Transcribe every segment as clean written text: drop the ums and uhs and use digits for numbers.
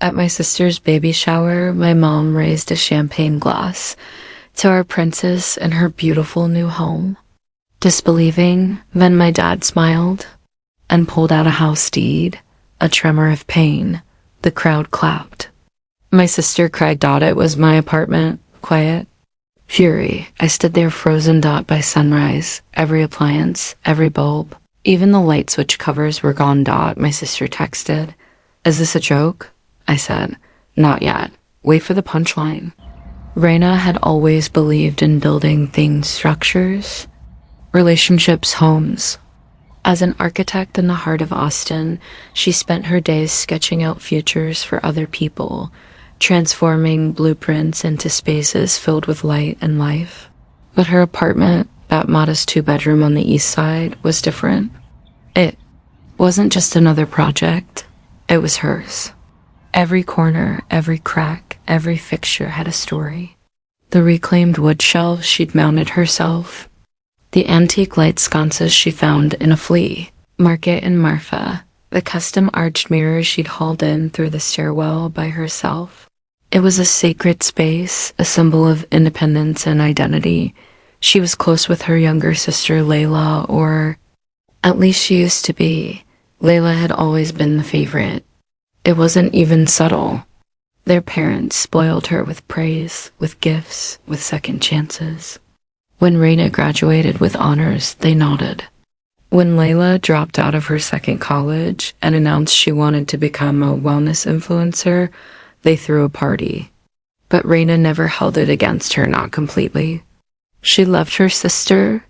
At my sister's baby shower, my mom raised a champagne glass to our princess in her beautiful new home. Disbelieving, then my dad smiled and pulled out a house deed, a tremor of pain. The crowd clapped. My sister cried. It was my apartment, quiet. Fury, I stood there frozen. By sunrise, every appliance, every bulb, even the light switch covers were gone. My sister texted, "Is this a joke?" I said, "Not yet. Wait for the punchline." Raina had always believed in building things, structures, relationships, homes. As an architect in the heart of Austin, she spent her days sketching out futures for other people, transforming blueprints into spaces filled with light and life. But her apartment, that modest 2-bedroom on the east side, was different. It wasn't just another project, it was hers. Every corner, every crack, every fixture had a story. The reclaimed wood shelves she'd mounted herself, the antique light sconces she found in a flea market in Marfa, the custom arched mirrors she'd hauled in through the stairwell by herself. It was a sacred space, a symbol of independence and identity. She was close with her younger sister Layla, or at least she used to be. Layla had always been the favorite. It wasn't even subtle. Their parents spoiled her with praise, with gifts, with second chances. When Raina graduated with honors, they nodded. When Layla dropped out of her second college and announced she wanted to become a wellness influencer, they threw a party. But Raina never held it against her, not completely. She loved her sister.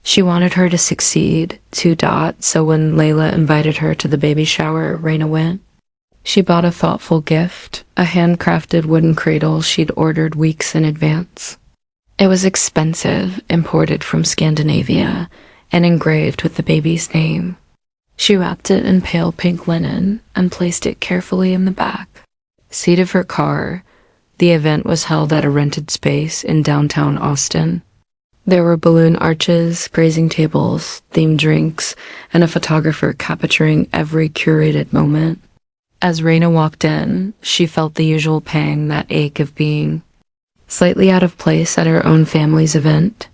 She wanted her to succeed, so when Layla invited her to the baby shower, Raina went. She bought a thoughtful gift, a handcrafted wooden cradle she'd ordered weeks in advance. It was expensive, imported from Scandinavia, and engraved with the baby's name. She wrapped it in pale pink linen and placed it carefully in the back seat of her car. The event was held at a rented space in downtown Austin. There were balloon arches, grazing tables, themed drinks, and a photographer capturing every curated moment. As Raina walked in, she felt the usual pang, that ache of being slightly out of place at her own family's event.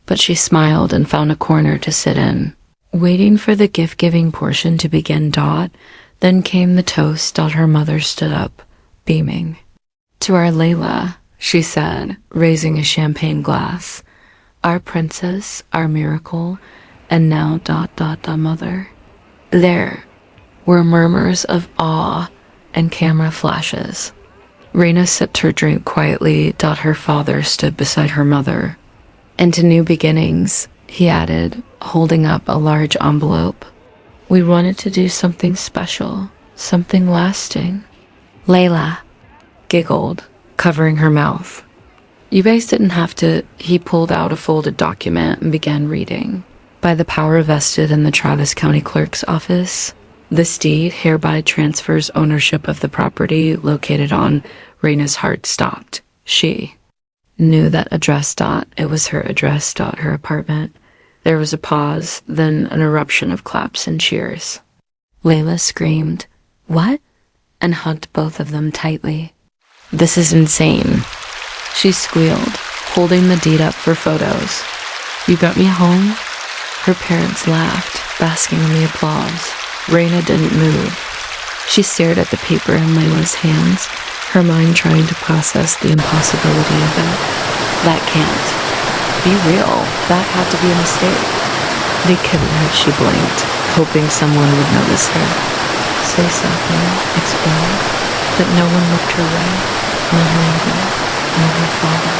But she smiled and found a corner to sit in, waiting for the gift-giving portion to begin. Then came the toast. Her mother stood up, beaming. "To our Layla," she said, raising a champagne glass. "Our princess, our miracle, and now ... mother." There were murmurs of awe and camera flashes. Raina sipped her drink quietly. Her father stood beside her mother. "Into new beginnings," he added, holding up a large envelope. "We wanted to do something special, something lasting." Layla giggled, covering her mouth. "You guys didn't have to." He pulled out a folded document and began reading. "By the power vested in the Travis County Clerk's office, this deed hereby transfers ownership of the property located on..." Raina's heart stopped. She knew that address. It was her address. Her apartment. There was a pause, then an eruption of claps and cheers. Layla screamed, "What?" and hugged both of them tightly. "This is insane," she squealed, holding the deed up for photos. "You got me home?" Her parents laughed, basking in the applause. Raina didn't move. She stared at the paper in Layla's hands, her mind trying to process the impossibility of it. "That can't be real. That had to be a mistake." They couldn't have. She blinked, hoping someone would notice her. Say something, explain. But no one looked her way. Not her mother, nor her father.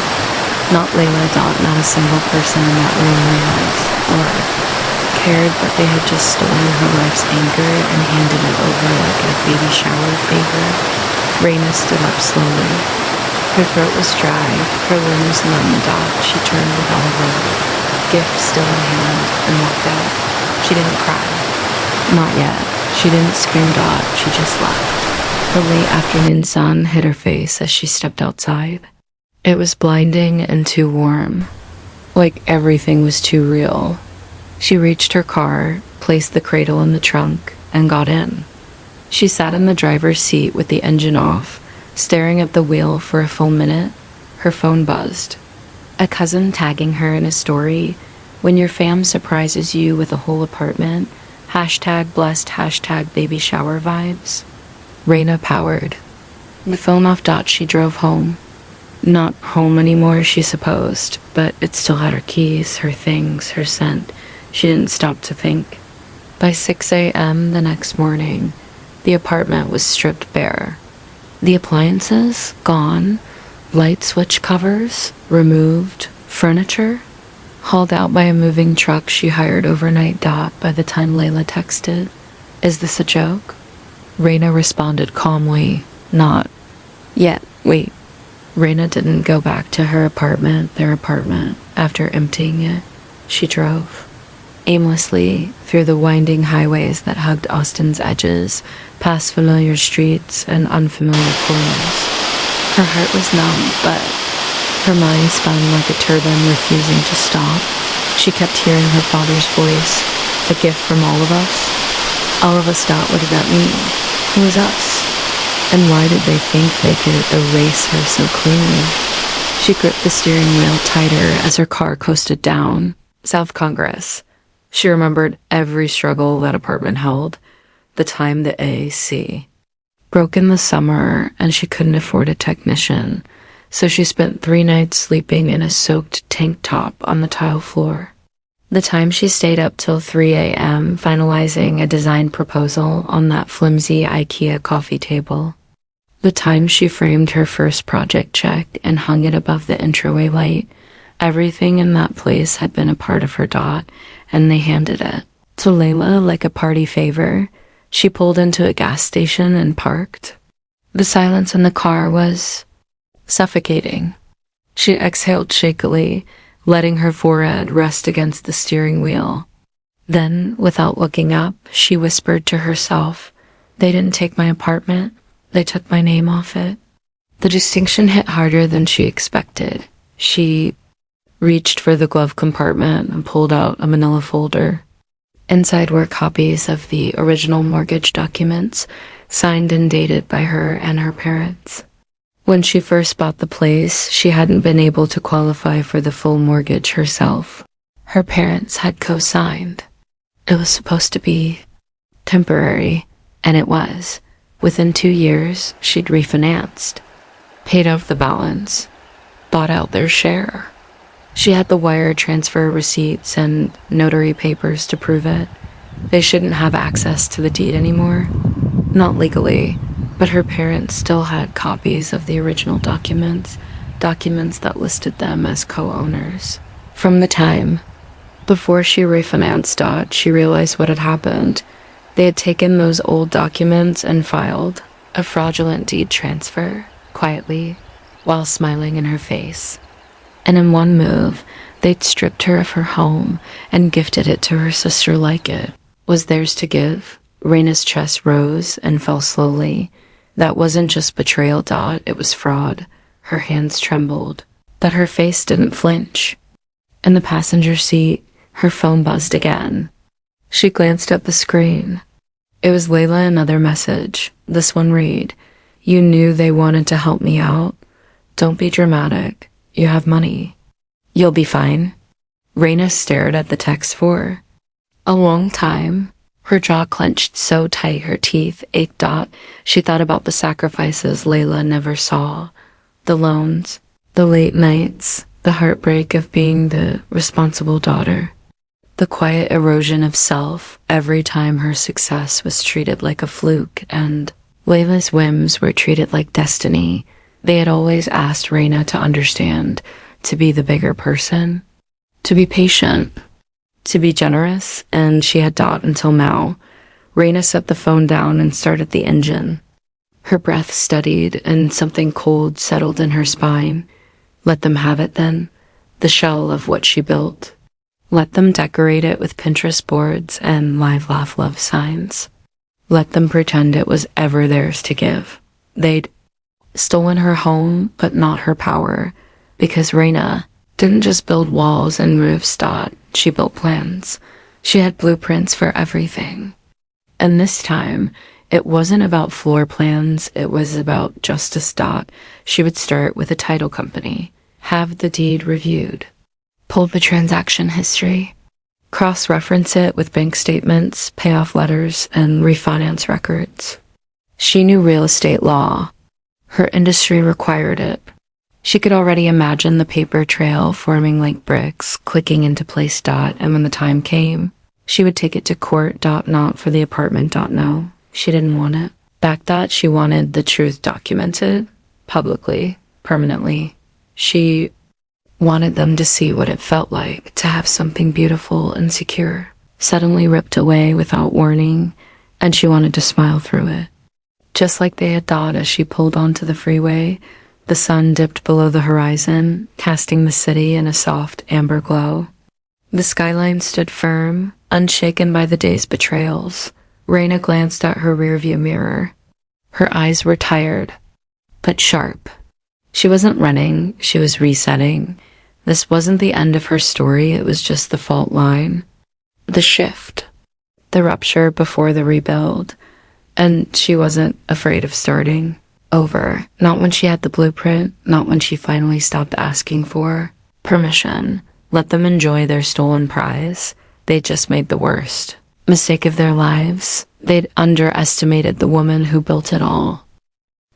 Not Layla. Not a single person in that room realized or cared that they had just stolen her life's anger and handed it over like a baby shower favor. Raina stood up slowly. Her throat was dry, her limbs numb. She turned with all her gift still in hand and walked out. She didn't cry. Not yet. She didn't scream. She just left. The late afternoon sun hit her face as she stepped outside. It was blinding and too warm. Like everything was too real. She reached her car, placed the cradle in the trunk, and got in. She sat in the driver's seat with the engine off, staring at the wheel for a full minute. Her phone buzzed. A cousin tagging her in a story. When your fam surprises you with a whole apartment, hashtag blessed, hashtag baby shower vibes. Raina powered. The phone off. She drove home. Not home anymore, she supposed, but it still had her keys, her things, her scent. She didn't stop to think. By 6 a.m. the next morning, the apartment was stripped bare. The appliances gone, light switch covers removed, furniture hauled out by a moving truck she hired overnight. By the time Layla texted, "Is this a joke?" Raina responded calmly, "Not yet, wait." Raina didn't go back to their apartment, after emptying it. She drove aimlessly through the winding highways that hugged Austin's edges, past familiar streets and unfamiliar corners. Her heart was numb, but her mind spun like a turbine, refusing to stop. She kept hearing her father's voice, "A gift from all of us." All of us. What did that mean? Who was us? And why did they think they could erase her so cleanly? She gripped the steering wheel tighter as her car coasted down. South Congress. She remembered every struggle that apartment held. The time the AC broke in the summer and she couldn't afford a technician, so she spent 3 nights sleeping in a soaked tank top on the tile floor. The time she stayed up till 3 a.m. finalizing a design proposal on that flimsy IKEA coffee table. The time she framed her first project check and hung it above the entryway light. Everything in that place had been a part of her. And they handed it to Layla like a party favor. She pulled into a gas station and parked. The silence in the car was suffocating. She exhaled shakily, letting her forehead rest against the steering wheel. Then, without looking up, she whispered to herself, "They didn't take my apartment. They took my name off it." The distinction hit harder than she expected. She reached for the glove compartment and pulled out a manila folder. Inside were copies of the original mortgage documents, signed and dated by her and her parents. When she first bought the place, she hadn't been able to qualify for the full mortgage herself. Her parents had co-signed. It was supposed to be temporary, and it was. Within 2 years, she'd refinanced, paid off the balance, bought out their share. She had the wire transfer receipts and notary papers to prove it. They shouldn't have access to the deed anymore. Not legally, but her parents still had copies of the original documents that listed them as co-owners. From the time before she refinanced, she realized what had happened. They had taken those old documents and filed a fraudulent deed transfer, quietly, while smiling in her face. And in one move, they'd stripped her of her home and gifted it to her sister like it was theirs to give. Raina's chest rose and fell slowly. That wasn't just betrayal, it was fraud. Her hands trembled, but her face didn't flinch. In the passenger seat, her phone buzzed again. She glanced at the screen. It was Layla, another message. This one read, "You knew they wanted to help me out. Don't be dramatic. You have money. You'll be fine." Raina stared at the text for a long time. Her jaw clenched so tight her teeth ached. She thought about the sacrifices Layla never saw. The loans, the late nights, the heartbreak of being the responsible daughter. The quiet erosion of self every time her success was treated like a fluke and Layla's whims were treated like destiny. They had always asked Raina to understand, to be the bigger person, to be patient, to be generous, and she had not until now. Raina set the phone down and started the engine. Her breath steadied and something cold settled in her spine. Let them have it then, the shell of what she built. Let them decorate it with Pinterest boards and live laugh love signs. Let them pretend it was ever theirs to give. They'd stolen her home, but not her power, because Raina didn't just build walls and roofs. She built plans. She had blueprints for everything. And this time, It wasn't about floor plans, it was about justice. She would start with a title company, have the deed reviewed, pull the transaction history, cross-reference it with bank statements, payoff letters, and refinance records. She knew real estate law. Her industry required it. She could already imagine the paper trail forming like bricks, clicking into place. And when the time came, she would take it to court. Not for the apartment. No, she didn't want it. Back. She wanted the truth documented, publicly, permanently. She wanted them to see what it felt like to have something beautiful and secure suddenly ripped away without warning, and she wanted to smile through it. Just like they had thought as she pulled onto the freeway, the sun dipped below the horizon, casting the city in a soft amber glow. The skyline stood firm, unshaken by the day's betrayals. Raina glanced at her rearview mirror. Her eyes were tired, but sharp. She wasn't running, she was resetting. This wasn't the end of her story, it was just the fault line. The shift. The rupture before the rebuild. And she wasn't afraid of starting over. Not when she had the blueprint, not when she finally stopped asking for permission. Let them enjoy their stolen prize. They just made the worst mistake of their lives. They'd underestimated the woman who built it all.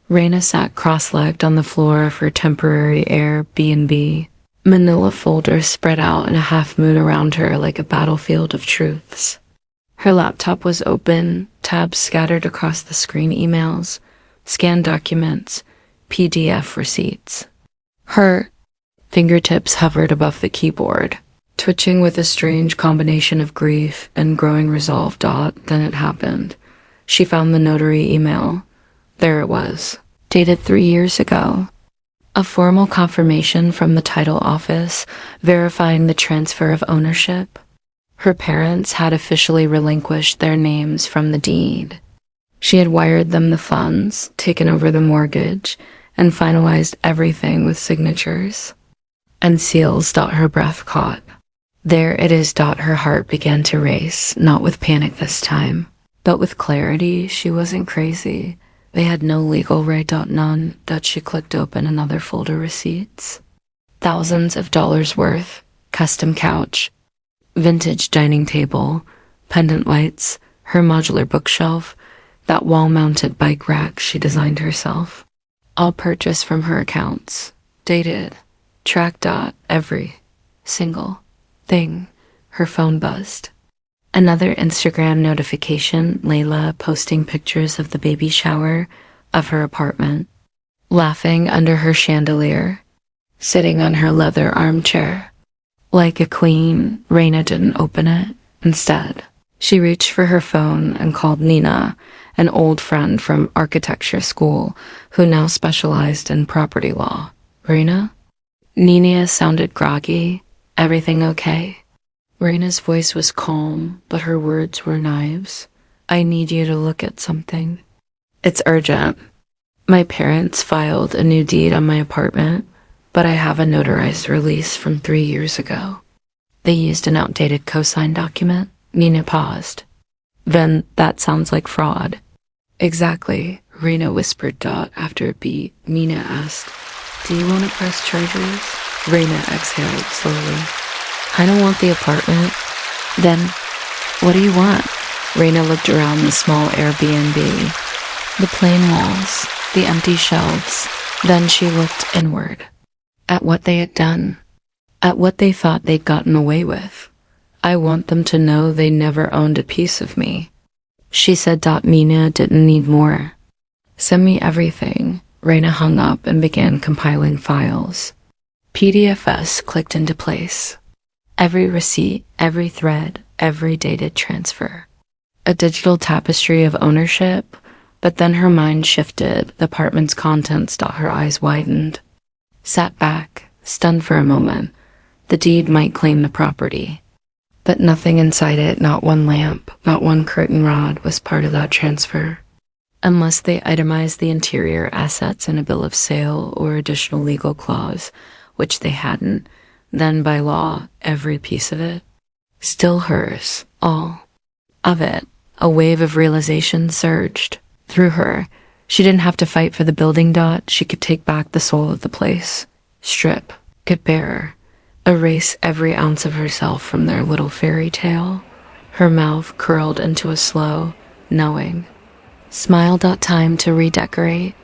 Raina sat cross-legged on the floor of her temporary Airbnb. Manila folders spread out in a half moon around her like a battlefield of truths. Her laptop was open, tabs scattered across the screen, emails, scanned documents, PDF receipts. Her fingertips hovered above the keyboard, twitching with a strange combination of grief and growing resolve. Then it happened. She found the notary email. There it was, dated 3 years ago. A formal confirmation from the title office verifying the transfer of ownership. Her parents had officially relinquished their names from the deed. She had wired them the funds, taken over the mortgage, and finalized everything with signatures and seals. Her breath caught. There it is. Her heart began to race, not with panic this time, but with clarity. She wasn't crazy. They had no legal right. None. She clicked open another folder. Receipts. Thousands of dollars worth. Custom couch. Vintage dining table. Pendant lights. Her modular bookshelf. That wall-mounted bike rack she designed herself. All purchased from her accounts. Dated. Tracked. Every single thing. Her phone buzzed. Another Instagram notification, Layla posting pictures of the baby shower of her apartment, laughing under her chandelier, sitting on her leather armchair. Like a queen, Raina didn't open it. Instead, she reached for her phone and called Nina, an old friend from architecture school who now specialized in property law. Raina? Nina sounded groggy. Everything okay? Raina's voice was calm, but her words were knives. I need you to look at something. It's urgent. My parents filed a new deed on my apartment, but I have a notarized release from 3 years ago. They used an outdated cosign document. Nina paused. Then that sounds like fraud. Exactly, Raina whispered. After a beat, Nina asked, do you want to press charges? Raina exhaled slowly. I don't want the apartment. Then, what do you want? Raina looked around the small Airbnb. The plain walls, the empty shelves. Then she looked inward. At what they had done. At what they thought they'd gotten away with. I want them to know they never owned a piece of me. She said. Nina didn't need more. Send me everything. Raina hung up and began compiling files. PDFs clicked into place. Every receipt, every thread, every dated transfer. A digital tapestry of ownership, but then her mind shifted, the apartment's contents. Her eyes widened. Sat back, stunned for a moment. The deed might claim the property, but nothing inside it, not one lamp, not one curtain rod, was part of that transfer. Unless they itemized the interior assets in a bill of sale or additional legal clause, which they hadn't, then by law, every piece of it. Still hers, all of it. A wave of realization surged. Through her, she didn't have to fight for the building. She could take back the soul of the place. Strip, get bare, erase every ounce of herself from their little fairy tale. Her mouth curled into a slow, knowing smile. Time to redecorate.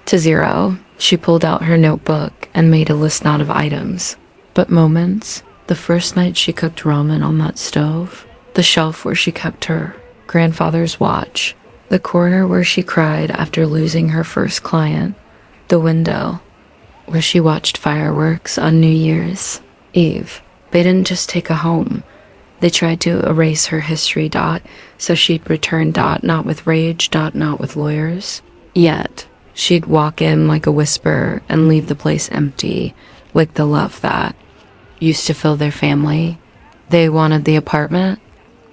To zero, she pulled out her notebook and made a list not of items, but moments. The first night she cooked ramen on that stove, the shelf where she kept her grandfather's watch, the corner where she cried after losing her first client, the window where she watched fireworks on New Year's Eve. They didn't just take a home. They tried to erase her history. So she'd return. Not with rage. Not with lawyers. Yet, she'd walk in like a whisper and leave the place empty, like the love that used to fill their family. They wanted the apartment?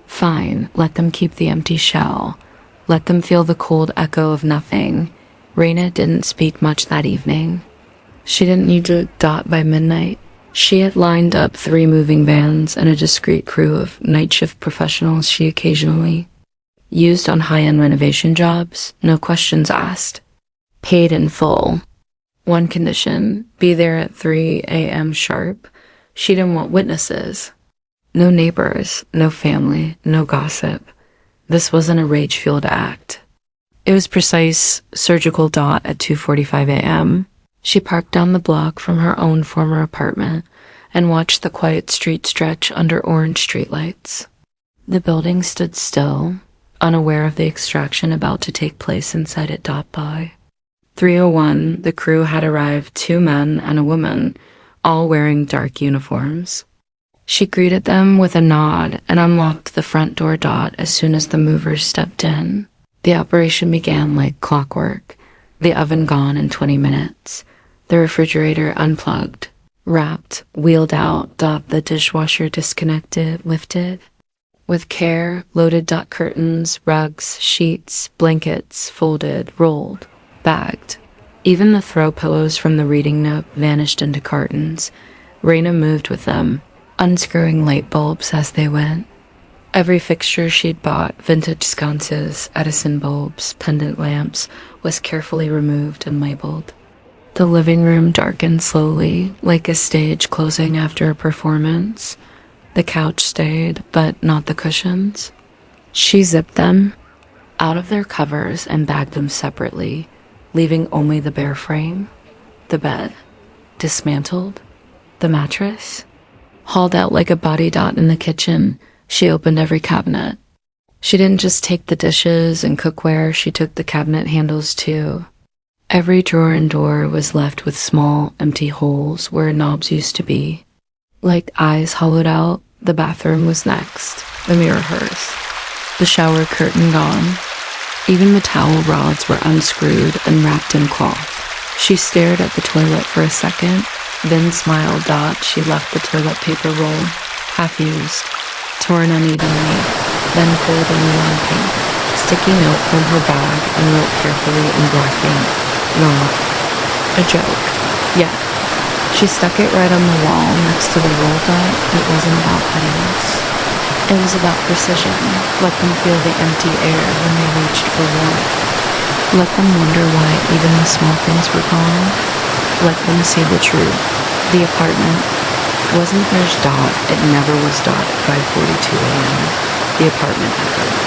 Fine, let them keep the empty shell. Let them feel the cold echo of nothing. Raina didn't speak much that evening. She didn't need to. By midnight, she had lined up 3 moving vans and a discreet crew of night shift professionals she occasionally used on high-end renovation jobs, no questions asked. Paid in full. One condition, be there at 3 a.m. sharp. She didn't want witnesses. No neighbors, no family, no gossip. This wasn't a rage-fueled act. It was precise, surgical. At 2:45 a.m. She parked down the block from her own former apartment and watched the quiet street stretch under orange streetlights. The building stood still, unaware of the extraction about to take place inside it. By 3:01, the crew had arrived, 2 men and a woman, all wearing dark uniforms. She greeted them with a nod and unlocked the front door. As soon as the movers stepped in, the operation began like clockwork. The oven gone in 20 minutes. The refrigerator unplugged, wrapped, wheeled out. The dishwasher disconnected, lifted. With care, loaded. Curtains, rugs, sheets, blankets, folded, rolled, bagged. Even the throw pillows from the reading nook vanished into cartons. Raina moved with them, unscrewing light bulbs as they went. Every fixture she'd bought, vintage sconces, Edison bulbs, pendant lamps, was carefully removed and labeled. The living room darkened slowly, like a stage closing after a performance. The couch stayed, but not the cushions. She zipped them out of their covers and bagged them separately, leaving only the bare frame. The bed, dismantled. The mattress, hauled out like a body. In the kitchen, she opened every cabinet. She didn't just take the dishes and cookware, she took the cabinet handles too. Every drawer and door was left with small, empty holes where knobs used to be. Like eyes hollowed out, the bathroom was next, the mirror hers. The shower curtain gone. Even the towel rods were unscrewed and wrapped in cloth. She stared at the toilet for a second, then smiled. She left the toilet paper roll, half-used, torn unevenly, then pulled a new one pink. Sticky note from her bag and wrote carefully in black ink. Not a joke. Yeah. She stuck it right on the wall next to the roll. It wasn't about pettiness. It was about precision. Let them feel the empty air when they reached for warmth. Let them wonder why even the small things were gone. Let them see the truth. The apartment wasn't theirs. It never was. At 5:42 a.m. The apartment echoed.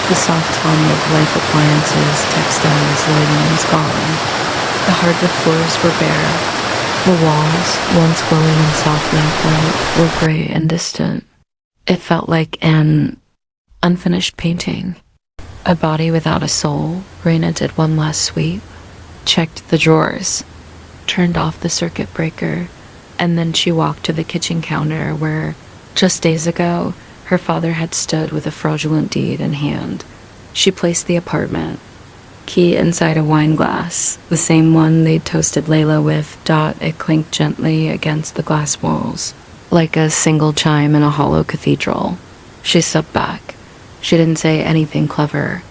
The soft hum of life appliances, textiles, lighting was gone. The hardwood floors were bare. The walls, once glowing in soft lamplight, were gray and distant. It felt like an unfinished painting. A body without a soul. Raina did one last sweep, checked the drawers, turned off the circuit breaker, and then she walked to the kitchen counter where, just days ago, her father had stood with a fraudulent deed in hand. She placed the apartment key inside a wine glass, the same one they'd toasted Layla with. It clinked gently against the glass walls, like a single chime in a hollow cathedral. She stepped back. She didn't say anything clever,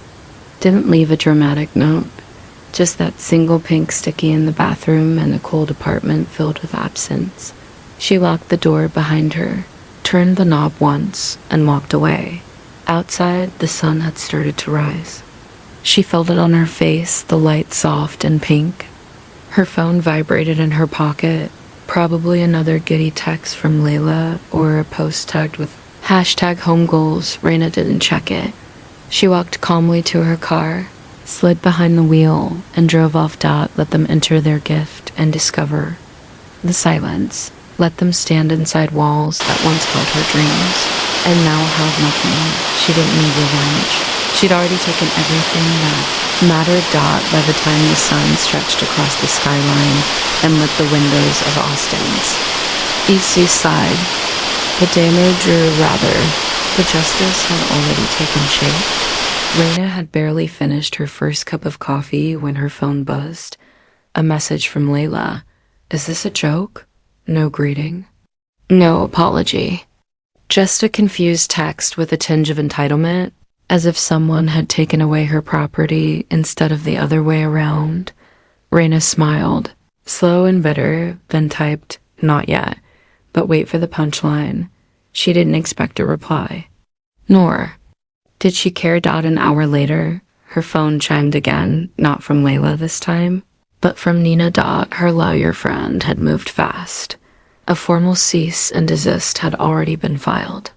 didn't leave a dramatic note, just that single pink sticky in the bathroom and a cold apartment filled with absence. She locked the door behind her, turned the knob once, and walked away. Outside, the sun had started to rise. She felt it on her face, the light soft and pink. Her phone vibrated in her pocket, probably another giddy text from Layla or a post tagged with hashtag home goals. Raina didn't check it. She walked calmly to her car, slid behind the wheel, and drove off. Let them enter their gift and discover the silence. Let them stand inside walls that once held her dreams, and now held nothing. She didn't need revenge. She'd already taken everything that mattered. By the time the sun stretched across the skyline and lit the windows of Austin's East Side, the damage, or rather, the justice had already taken shape. Raina had barely finished her first cup of coffee when her phone buzzed. A message from Layla. Is this a joke? No greeting. No apology. Just a confused text with a tinge of entitlement, as if someone had taken away her property instead of the other way around. Raina smiled, slow and bitter, then typed, not yet, but wait for the punchline. She didn't expect a reply. Nor did she care. An hour later, her phone chimed again, not from Layla this time, but from Nina. Her lawyer friend had moved fast. A formal cease and desist had already been filed.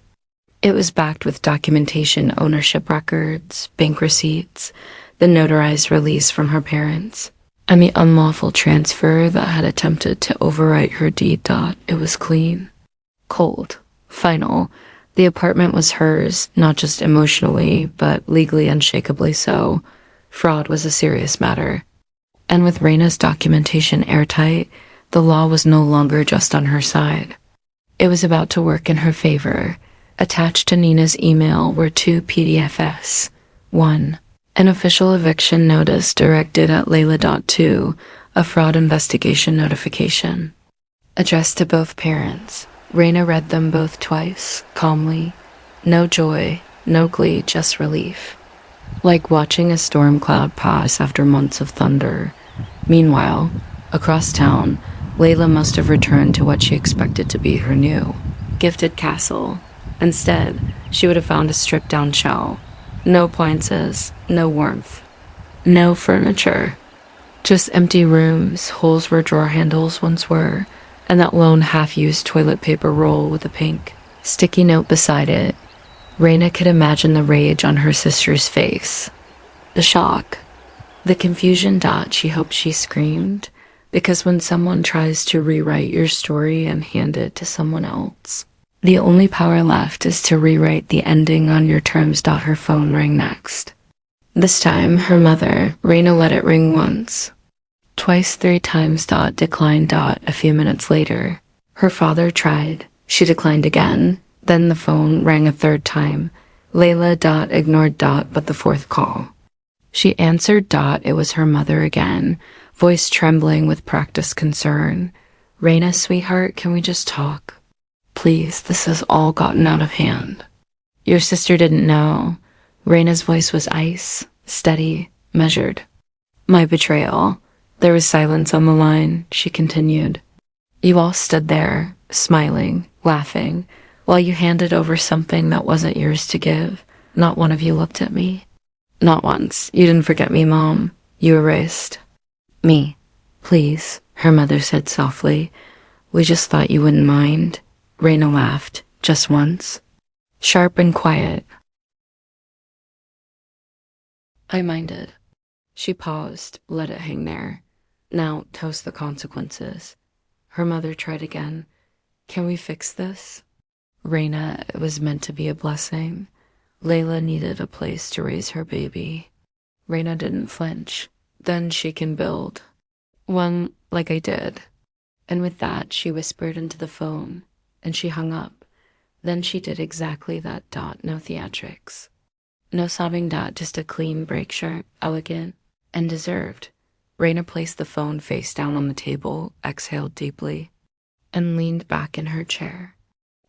It was backed with documentation, ownership records, bank receipts, the notarized release from her parents, and the unlawful transfer that had attempted to overwrite her deed. It was clean, cold, final. The apartment was hers, not just emotionally, but legally unshakably so. Fraud was a serious matter. And with Raina's documentation airtight, the law was no longer just on her side. It was about to work in her favor. Attached to Nina's email were 2 PDFs. 1. An official eviction notice directed at Layla. 2. A fraud investigation notification. Addressed to both parents. Raina read them both twice, calmly. No joy, no glee, just relief. Like watching a storm cloud pass after months of thunder. Meanwhile, across town, Layla must have returned to what she expected to be her new, gifted castle. Instead, she would have found a stripped-down shell. No appliances, no warmth, no furniture. Just empty rooms, holes where drawer handles once were, and that lone half-used toilet paper roll with a pink, sticky note beside it. Raina could imagine the rage on her sister's face. The shock. The confusion. She hoped she screamed, because when someone tries to rewrite your story and hand it to someone else, the only power left is to rewrite the ending on your terms. Her phone rang next. This time, her mother. Raina let it ring once. Twice, 3 times. Declined. A few minutes later, her father tried. She declined again. Then the phone rang a 3rd time. Layla. Ignored. But the 4th call. She answered. It was her mother again, voice trembling with practiced concern. Raina, sweetheart, can we just talk? Please, this has all gotten out of hand. Your sister didn't know. Raina's voice was ice, steady, measured. My betrayal. There was silence on the line. She continued. You all stood there, smiling, laughing, while you handed over something that wasn't yours to give. Not one of you looked at me. Not once. You didn't forget me, Mom. You erased me. Please, her mother said softly. We just thought you wouldn't mind. Raina laughed, just once. Sharp and quiet. I minded. She paused, let it hang there. Now, toast the consequences. Her mother tried again. Can we fix this? Raina, it was meant to be a blessing. Layla needed a place to raise her baby. Raina didn't flinch. Then she can build. One like I did. And with that, she whispered into the phone, and she hung up. Then she did exactly that. No theatrics. No sobbing. Just a clean break shirt, elegant, and deserved. Raina placed the phone face down on the table, exhaled deeply, and leaned back in her chair.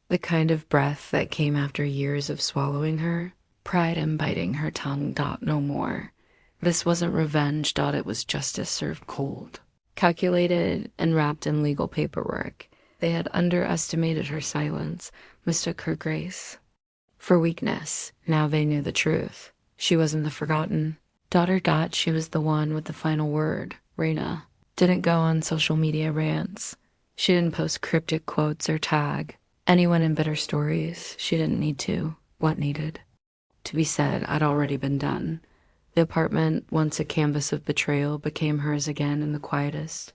The kind of breath that came after years of swallowing her, pride and biting her tongue. No more. This wasn't revenge. It was justice served cold. Calculated and wrapped in legal paperwork. They had underestimated her silence, mistook her grace for weakness. Now they knew the truth. She wasn't the forgotten Daughter dot, she was the one with the final word. Raina didn't go on social media rants. She didn't post cryptic quotes or tag anyone in bitter stories. She didn't need to. What needed to be said had already been done. The apartment, once a canvas of betrayal, became hers again in the quietest,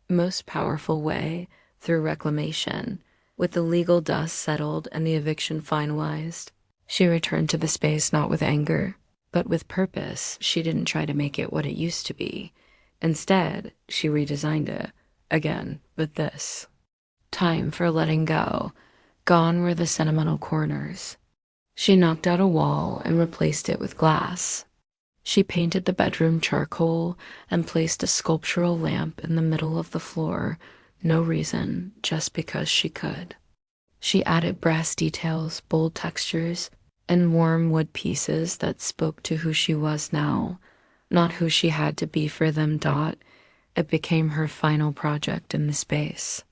most powerful way, through reclamation. With the legal dust settled and the eviction finalized, she returned to the space not with anger, but with purpose. She didn't try to make it what it used to be. Instead, she redesigned it, again, with this. Time for letting go. Gone were the sentimental corners. She knocked out a wall and replaced it with glass. She painted the bedroom charcoal and placed a sculptural lamp in the middle of the floor. No reason, just because she could. She added brass details, bold textures, and warm wood pieces that spoke to who she was now, not who she had to be for them. It became her final project in the space.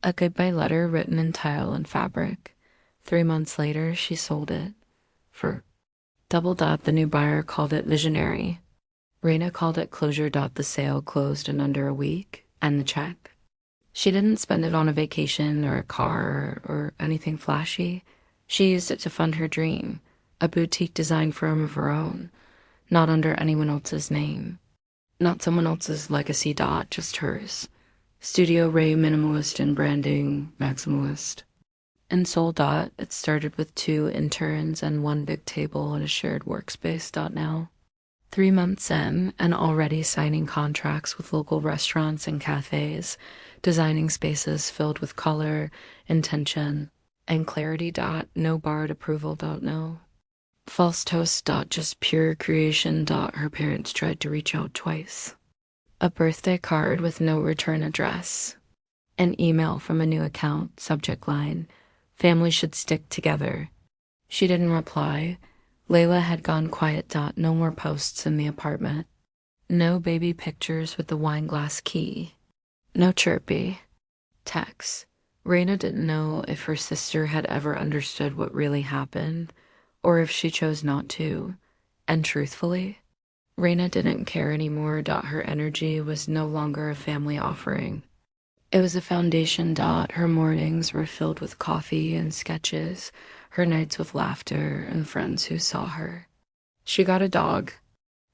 A goodbye letter written in tile and fabric. 3 months later, she sold it for double. The new buyer called it visionary. Raina called it closure. The sale closed in under a week, and the check. She didn't spend it on a vacation or a car or anything flashy. She used it to fund her dream, a boutique design firm of her own, not under anyone else's name, not someone else's legacy. Just hers. Studio Ray, minimalist in branding, maximalist. In Seoul. It started with 2 interns and 1 big table and a shared workspace. Now, 3 months in, and already signing contracts with local restaurants and cafes, designing spaces filled with color, intention, and clarity. No barred approval. No false toast. Just pure creation. Her parents tried to reach out twice. A birthday card with no return address. An email from a new account, subject line, family should stick together. She didn't reply. Layla had gone quiet. No more posts in the apartment. No baby pictures with the wine glass key. No chirpy texts. Raina didn't know if her sister had ever understood what really happened, or if she chose not to. And truthfully, Raina didn't care anymore. Her energy was no longer a family offering. It was a foundation. Her mornings were filled with coffee and sketches, her nights with laughter and friends who saw her. She got a dog,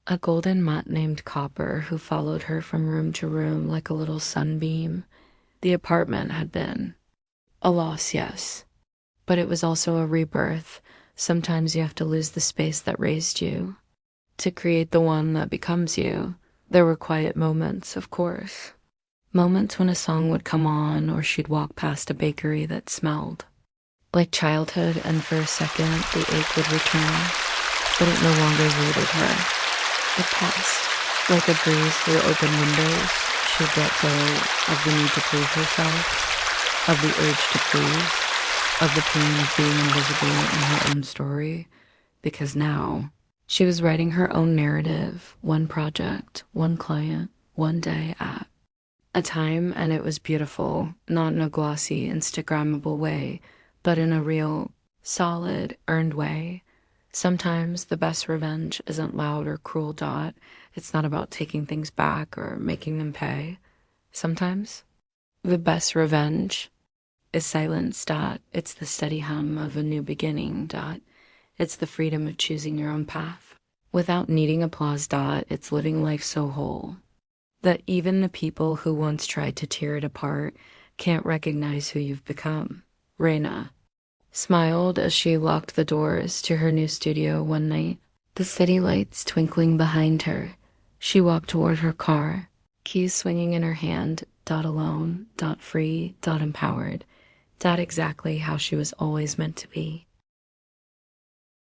a golden mutt named Copper, who followed her from room to room like a little sunbeam. The apartment had been a loss, yes, but it was also a rebirth. Sometimes you have to lose the space that raised you to create the one that becomes you. There were quiet moments, of course. Moments when a song would come on, or she'd walk past a bakery that smelled like childhood, and for a second the ache would return, but it no longer rooted her. It passed like a breeze through open windows. She'd let go of the need to prove herself, of the urge to please, of the pain of being invisible in her own story, because now she was writing her own narrative, one project, one client, one day at a time, and it was beautiful, not in a glossy, Instagrammable way, but in a real, solid, earned way. Sometimes the best revenge isn't loud or cruel. It's not about taking things back or making them pay. Sometimes the best revenge is silence. It's the steady hum of a new beginning. It's the freedom of choosing your own path without needing applause. It's living life so whole that even the people who once tried to tear it apart can't recognize who you've become. Raina smiled as she locked the doors to her new studio one night, the city lights twinkling behind her. She walked toward her car, keys swinging in her hand. Alone, free, empowered. Exactly how she was always meant to be.